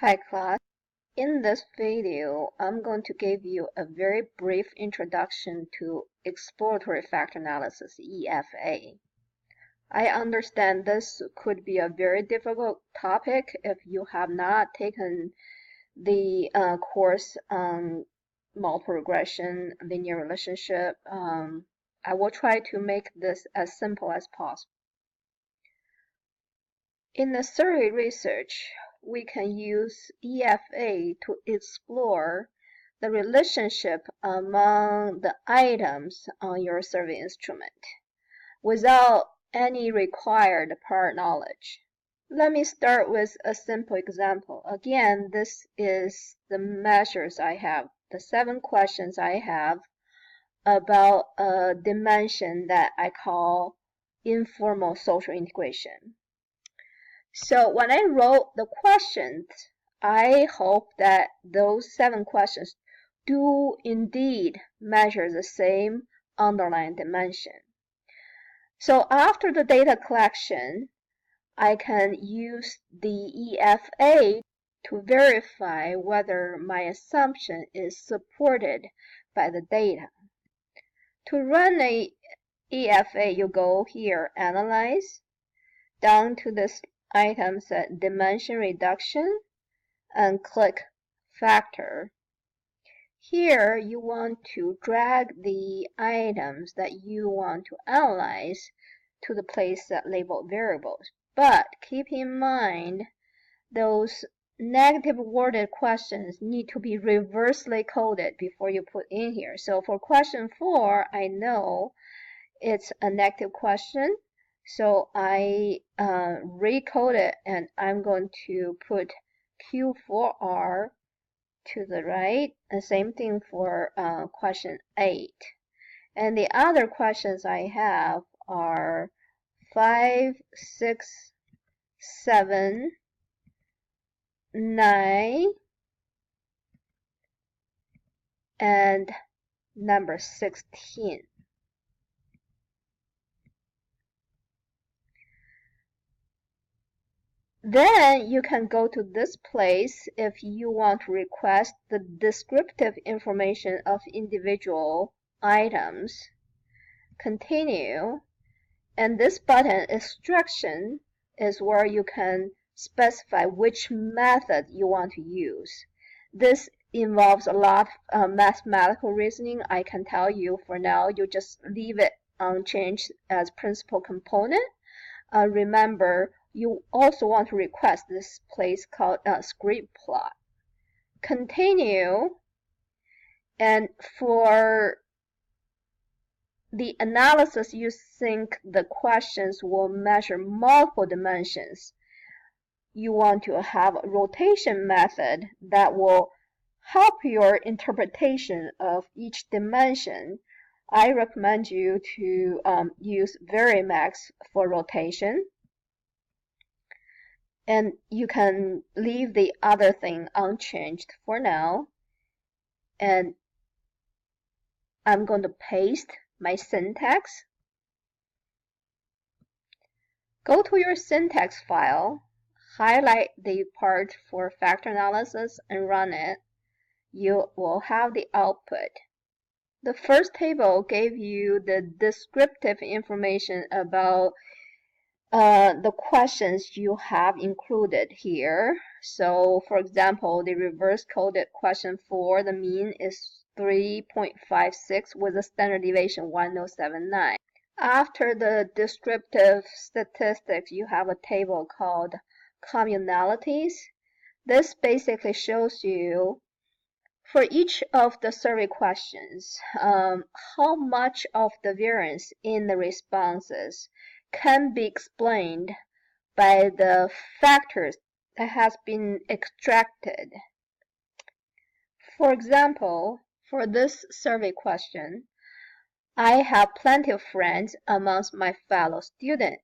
Hi class, in this video I'm going to give you a very brief introduction to exploratory factor analysis, EFA. I understand this could be a very difficult topic if you have not taken the course on multiple regression, linear relationship. I will try to make this as simple as possible. In the survey research, we can use EFA to explore the relationship among the items on your survey instrument without any required prior knowledge. Let me start with a simple example. Again, this is the measures I have, the 7 questions I have about a dimension that I call informal social integration. So when I wrote the questions, I hope that those 7 questions do indeed measure the same underlying dimension. So after the data collection, I can use the EFA to verify whether my assumption is supported by the data. To run a EFA, you go here, Analyze, down to this item set dimension reduction and click factor. Here you want to drag the items that you want to analyze to the place that labeled variables. But keep in mind those negative worded questions need to be reversely coded before you put in here. So for question 4, I know it's a negative question. So I recode it and I'm going to put Q4R to the right. And same thing for question 8. And the other questions I have are 5, 6, 7, 9, and number 16. Then you can go to this place if you want to request the descriptive information of individual items. Continue. And this button, Extraction, is where you can specify which method you want to use. This involves a lot of mathematical reasoning. I can tell you for now, you just leave it unchanged as principal component. Remember, you also want to request this place called script plot. Continue, and for the analysis you think the questions will measure multiple dimensions, you want to have a rotation method that will help your interpretation of each dimension. I recommend you to use Varimax for rotation. And you can leave the other thing unchanged for now. And I'm going to paste my syntax. Go to your syntax file, highlight the part for factor analysis and run it. You will have the output. The first table gave you the descriptive information about the questions you have included here. So for example, the reverse coded question 4, the mean is 3.56 with a standard deviation 1079. After the descriptive statistics, you have a table called communalities. This basically shows you for each of the survey questions, how much of the variance in the responses can be explained by the factors that has been extracted. For example, for this survey question, I have plenty of friends amongst my fellow students.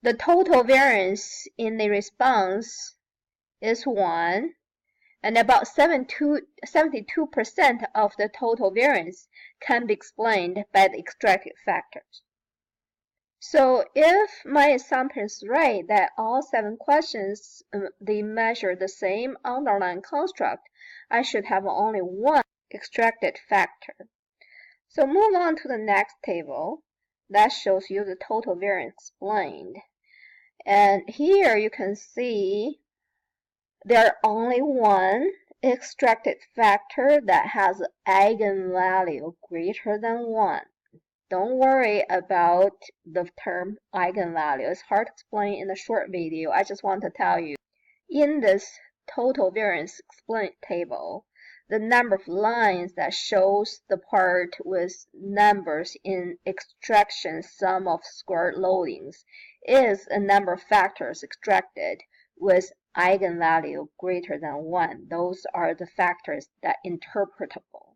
The total variance in the response is 1, and about 72% of the total variance can be explained by the extracted factors. So if my assumption is right that all 7 questions, they measure the same underlying construct, I should have only one extracted factor. So move on to the next table. That shows you the total variance explained. And here you can see there are only one extracted factor that has an eigenvalue greater than 1. Don't worry about the term eigenvalue. It's hard to explain in a short video. I just want to tell you, in this total variance explained table, the number of lines that shows the part with numbers in extraction sum of squared loadings is a number of factors extracted with eigenvalue greater than 1. Those are the factors that are interpretable.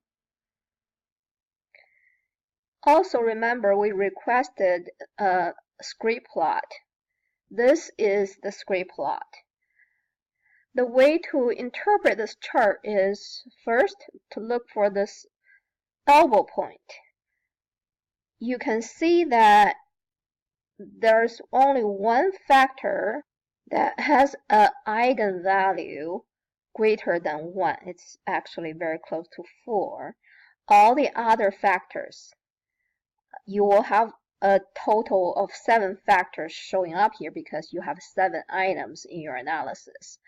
Also remember we requested a scree plot. This is the scree plot. The way to interpret this chart is first to look for this elbow point. You can see that there's only one factor that has an eigenvalue greater than 1. It's actually very close to 4. All the other factors, you will have a total of 7 factors showing up here because you have 7 items in your analysis.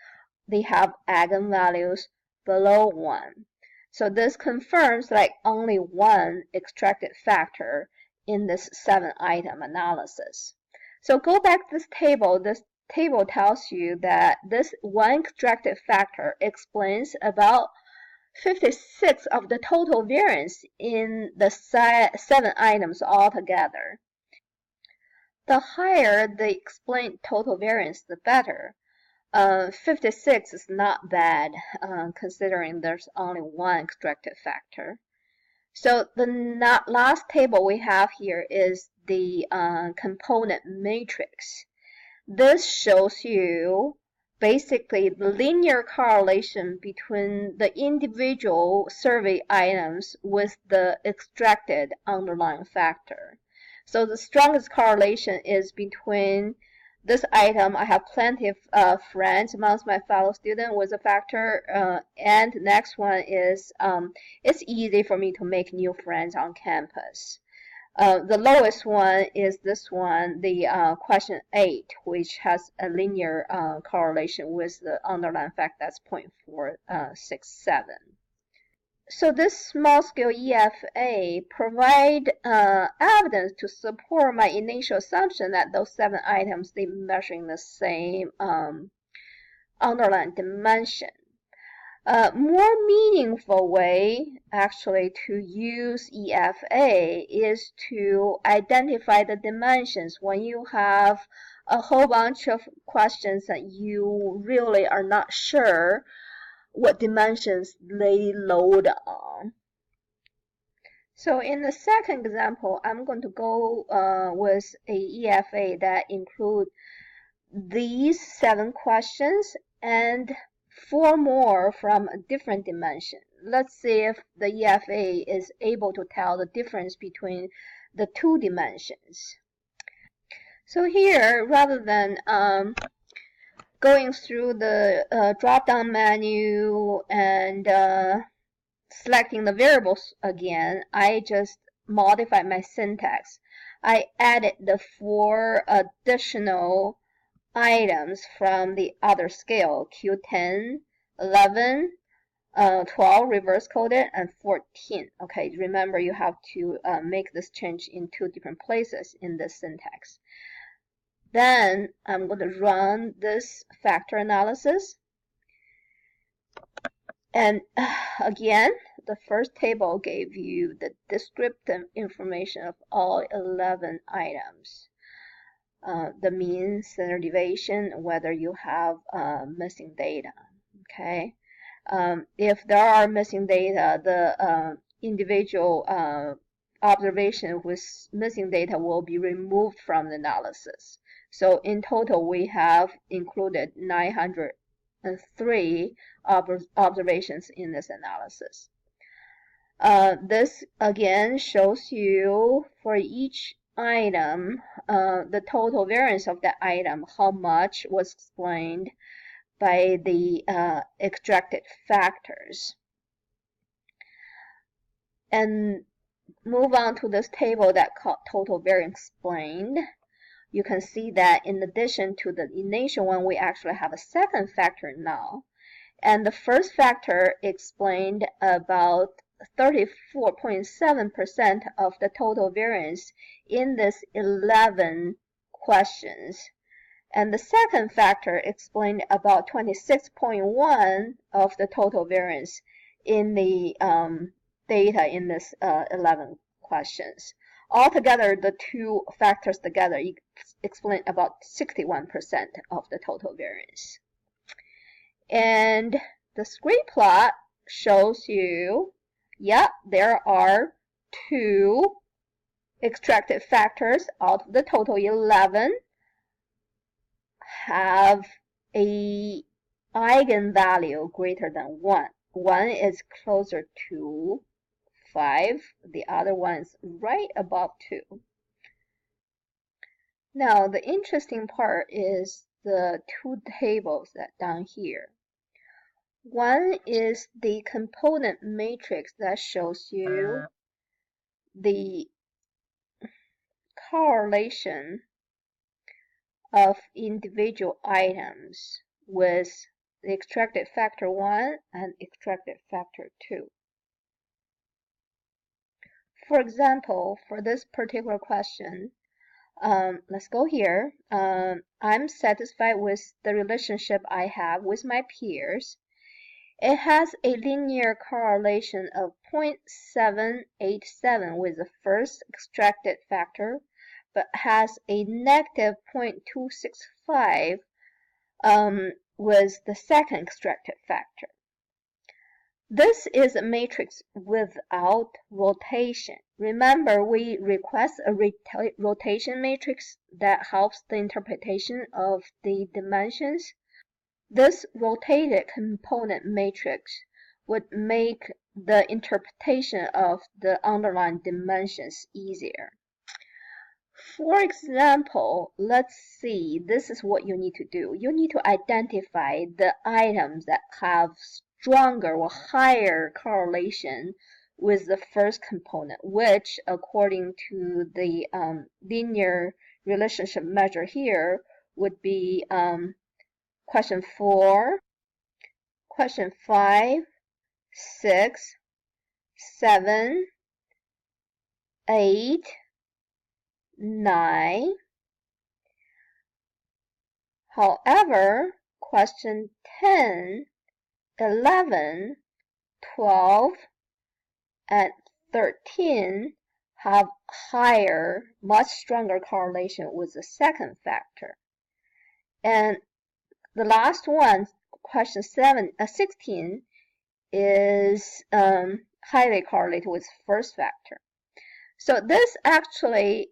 They have eigenvalues below 1. So this confirms like only one extracted factor in this 7-item analysis. So go back to this table. This table tells you that this one extracted factor explains about 56 of the total variance in the 7 items altogether. The higher the explained total variance, the better. 56 is not bad, considering there's only one extracted factor. So the last table we have here is the component matrix. This shows you basically the linear correlation between the individual survey items with the extracted underlying factor. So the strongest correlation is between this item. I have plenty of friends amongst my fellow students with a factor, and the next one is it's easy for me to make new friends on campus. The lowest one is this one, the question 8, which has a linear correlation with the underlying fact that's 0.467. So this small-scale EFA provide evidence to support my initial assumption that those 7 items, they measuring the same underlying dimension. More meaningful way actually to use EFA is to identify the dimensions when you have a whole bunch of questions that you really are not sure what dimensions they load on. So in the second example, I'm going to go with a EFA that include these 7 questions and 4 more from a different dimension. Let's see if the EFA is able to tell the difference between the 2 dimensions. So here, rather than going through the drop-down menu and selecting the variables again, I just modified my syntax. I added the 4 additional items from the other scale, Q10, 11, 12 reverse coded, and 14. Okay, remember you have to make this change in 2 different places in this syntax. Then I'm going to run this factor analysis. And again, the first table gave you the descriptive information of all 11 items. The mean, standard deviation, whether you have missing data. Okay, if there are missing data, the individual observation with missing data will be removed from the analysis. So in total, we have included 903 observations in this analysis. This again shows you for each item, the total variance of that item, how much was explained by the extracted factors. And move on to this table that called total variance explained. You can see that in addition to the initial one, we actually have a second factor now. And the first factor explained about 34.7% of the total variance in this 11 questions. And the second factor explained about 26.1 of the total variance in the data in this 11 questions. Altogether, the two factors together explain about 61% of the total variance. And the scree plot shows you, there are 2 extracted factors out of the total 11 have a eigenvalue greater than 1. One is closer to 5, the other one is right above 2. Now, the interesting part is the 2 tables that down here. One is the component matrix that shows you the correlation of individual items with the extracted factor 1 and extracted factor 2. For example, for this particular question, let's go here. I'm satisfied with the relationship I have with my peers. It has a linear correlation of 0.787 with the first extracted factor, but has a negative 0.265 with the second extracted factor. This is a matrix without rotation. Remember, we request a rotation matrix that helps the interpretation of the dimensions. This rotated component matrix would make the interpretation of the underlying dimensions easier. For example, let's see, this is what you need to do. You need to identify the items that have stronger or higher correlation with the first component, which, according to the linear relationship measure here, would be question 4, question 5, 6, 7, 8, 9. However, question 10, 11, 12, and 13 have higher, much stronger correlation with the second factor. And the last one, question 16, is highly correlated with first factor. So this actually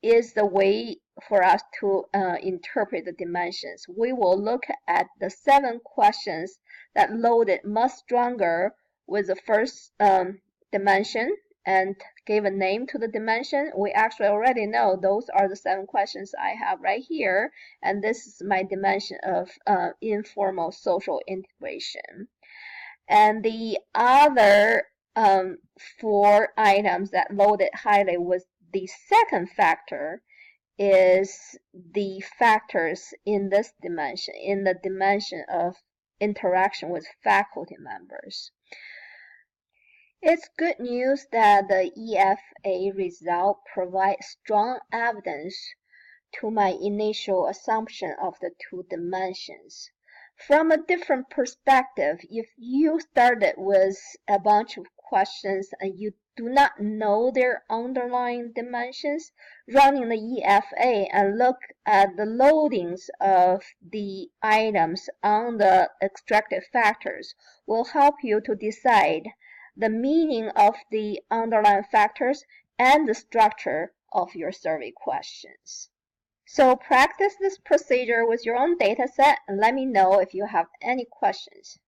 is the way for us to interpret the dimensions. We will look at the 7 questions that loaded much stronger with the first dimension and gave a name to the dimension. We actually already know those are the 7 questions I have right here, and this is my dimension of informal social integration. And the other 4 items that loaded highly with the second factor is the factors in this dimension, in the dimension of interaction with faculty members. It's good news that the EFA result provides strong evidence to my initial assumption of the 2 dimensions. From a different perspective, if you started with a bunch of questions and you do not know their underlying dimensions, running the EFA and look at the loadings of the items on the extracted factors will help you to decide the meaning of the underlying factors and the structure of your survey questions. So practice this procedure with your own data set and let me know if you have any questions.